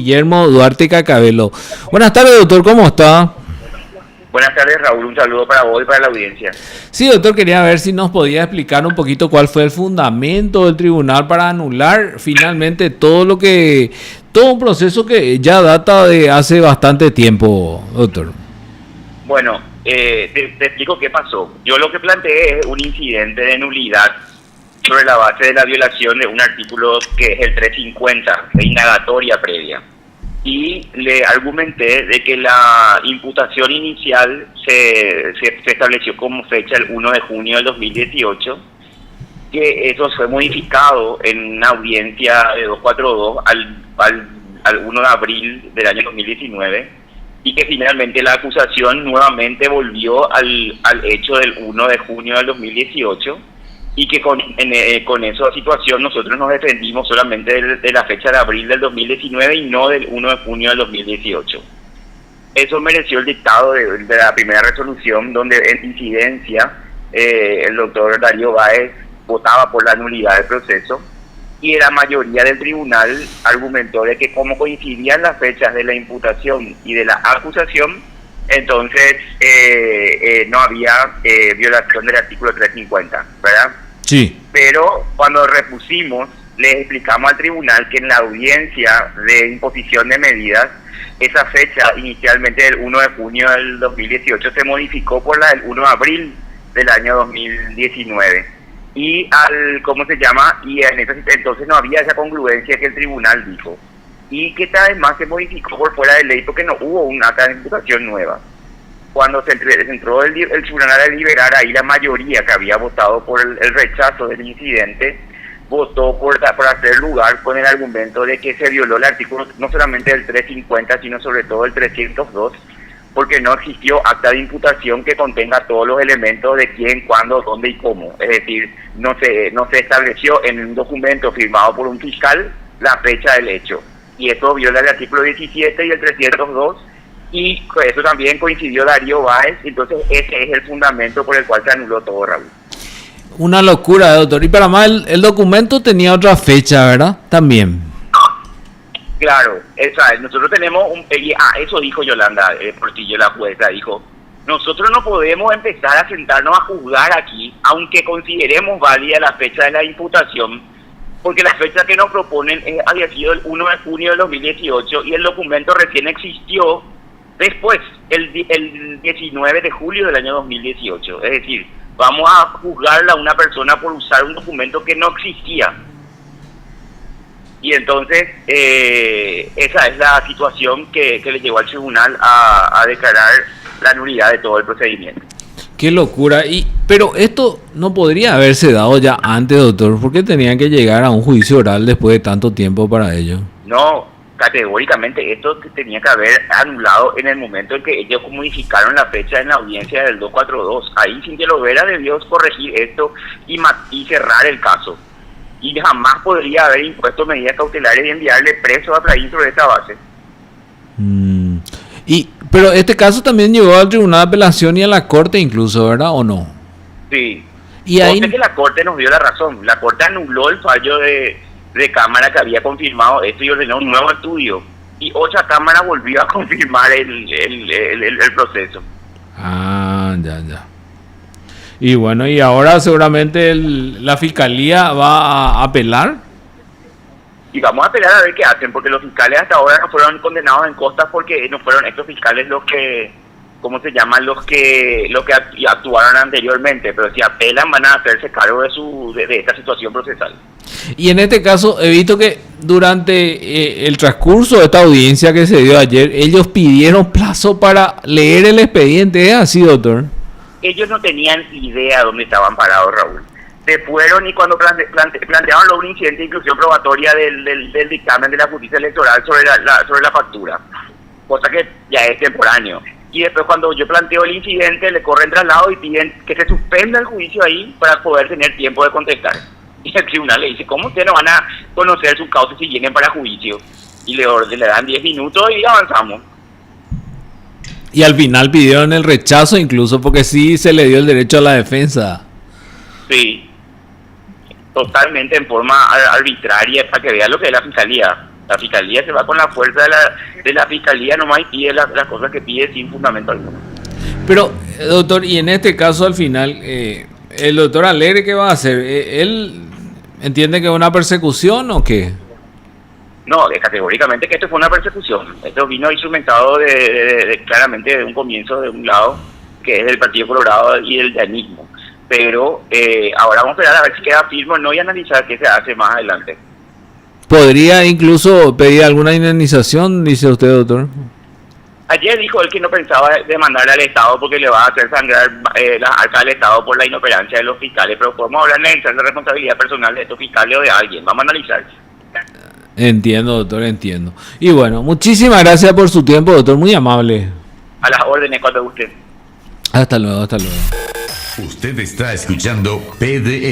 Guillermo Duarte Cacabelo. Buenas tardes, doctor, ¿cómo está? Buenas tardes, Raúl. Un saludo para vos y para la audiencia. Sí, doctor, quería ver si nos podía explicar un poquito cuál fue el fundamento del tribunal para anular finalmente todo un proceso que ya data de hace bastante tiempo, doctor. Bueno, te explico qué pasó. Yo lo que planteé es un incidente de nulidad sobre la base de la violación de un artículo que es el 350, de indagatoria previa. Y le argumenté de que la imputación inicial se estableció como fecha el 1 de junio del 2018, que eso fue modificado en una audiencia de 242 al 1 de abril del año 2019, y que finalmente la acusación nuevamente volvió al hecho del 1 de junio del 2018, y que con esa situación nosotros nos defendimos solamente de la fecha de abril del 2019 y no del 1 de junio del 2018. Eso mereció el dictado de la primera resolución, donde en incidencia el doctor Darío Báez votaba por la nulidad del proceso, y la mayoría del tribunal argumentó de que como coincidían las fechas de la imputación y de la acusación, entonces no había violación del artículo 350, ¿verdad? Sí. Pero cuando repusimos, le explicamos al tribunal que en la audiencia de imposición de medidas, esa fecha inicialmente del 1 de junio del 2018 se modificó por la del 1 de abril del año 2019. Y y en ese entonces no había esa congruencia que el tribunal dijo. Y que además se modificó por fuera de ley porque no hubo una acta de imputación nueva. Cuando se entró el tribunal a deliberar, ahí la mayoría que había votado por el rechazo del incidente votó por hacer lugar con el argumento de que se violó el artículo no solamente del 350, sino sobre todo el 302, porque no existió acta de imputación que contenga todos los elementos de quién, cuándo, dónde y cómo. Es decir, no se estableció en un documento firmado por un fiscal la fecha del hecho. Y eso viola el artículo 17 y el 302, y eso también coincidió Darío Báez. Entonces ese es el fundamento por el cual se anuló todo, Raúl. Una locura, doctor. Y para más, el documento tenía otra fecha, ¿verdad? También. Claro, nosotros tenemos eso dijo Yolanda Portillo, la jueza, dijo: nosotros no podemos empezar a sentarnos a juzgar aquí, aunque consideremos válida la fecha de la imputación, porque la fecha que nos proponen había sido el 1 de junio del 2018 y el documento recién existió después, el 19 de julio del año 2018. Es decir, vamos a juzgarla a una persona por usar un documento que no existía. Y entonces esa es la situación que le llevó al tribunal a declarar la nulidad de todo el procedimiento. Qué locura. Pero esto no podría haberse dado ya antes, doctor. ¿Por qué tenían que llegar a un juicio oral después de tanto tiempo para ello? No, categóricamente esto tenía que haber anulado en el momento en que ellos modificaron la fecha en la audiencia del 242. Ahí Cintia Lovera debió corregir esto y cerrar el caso. Y jamás podría haber impuesto medidas cautelares y enviarle preso a Efraín sobre esa base. Pero este caso también llegó al Tribunal de Apelación y a la Corte incluso, ¿verdad? ¿O no? Sí. Y ahí que la Corte nos dio la razón. La Corte anuló el fallo de Cámara que había confirmado esto y ordenó un nuevo estudio. Y otra Cámara volvió a confirmar el proceso. Ah, ya. Y bueno, y ahora seguramente la Fiscalía va a apelar. Y vamos a apelar a ver qué hacen, porque los fiscales hasta ahora no fueron condenados en costas porque no fueron estos fiscales los que, ¿cómo se llaman? Los que actuaron anteriormente, pero si apelan van a hacerse cargo de esta situación procesal. Y en este caso he visto que durante el transcurso de esta audiencia que se dio ayer, ellos pidieron plazo para leer el expediente. ¿Es así, doctor? Ellos no tenían idea dónde estaban parados, Raúl. Se fueron y cuando plantearon un incidente de inclusión probatoria del dictamen de la justicia electoral sobre la factura, cosa que ya es temporáneo. Y después cuando yo planteo el incidente, le corren traslado y piden que se suspenda el juicio ahí para poder tener tiempo de contestar. Y el tribunal le dice: ¿cómo ustedes no van a conocer sus causas si vienen para juicio? Y le dan 10 minutos y avanzamos. Y al final pidieron el rechazo incluso porque sí se le dio el derecho a la defensa. Sí, totalmente en forma arbitraria, para que vean lo que es la fiscalía. La fiscalía se va con la fuerza de la fiscalía nomás y pide las cosas que pide sin fundamento alguno. Pero, doctor, y en este caso al final, ¿el doctor Alegre qué va a hacer? ¿Él entiende que es una persecución o qué? No, categóricamente que esto fue una persecución. Esto vino instrumentado claramente de un comienzo de un lado, que es del Partido Colorado y del llanismo. Pero ahora vamos a esperar a ver si queda firme o no y analizar qué se hace más adelante. ¿Podría incluso pedir alguna indemnización, dice usted, doctor? Ayer dijo él que no pensaba demandarle al Estado porque le va a hacer sangrar las arcas del Estado por la inoperancia de los fiscales, pero podemos hablar de la responsabilidad personal de estos fiscales o de alguien. Vamos a analizar. Entiendo, doctor, entiendo. Y bueno, muchísimas gracias por su tiempo, doctor, muy amable. A las órdenes cuando guste. Hasta luego, hasta luego. Usted está escuchando PDS.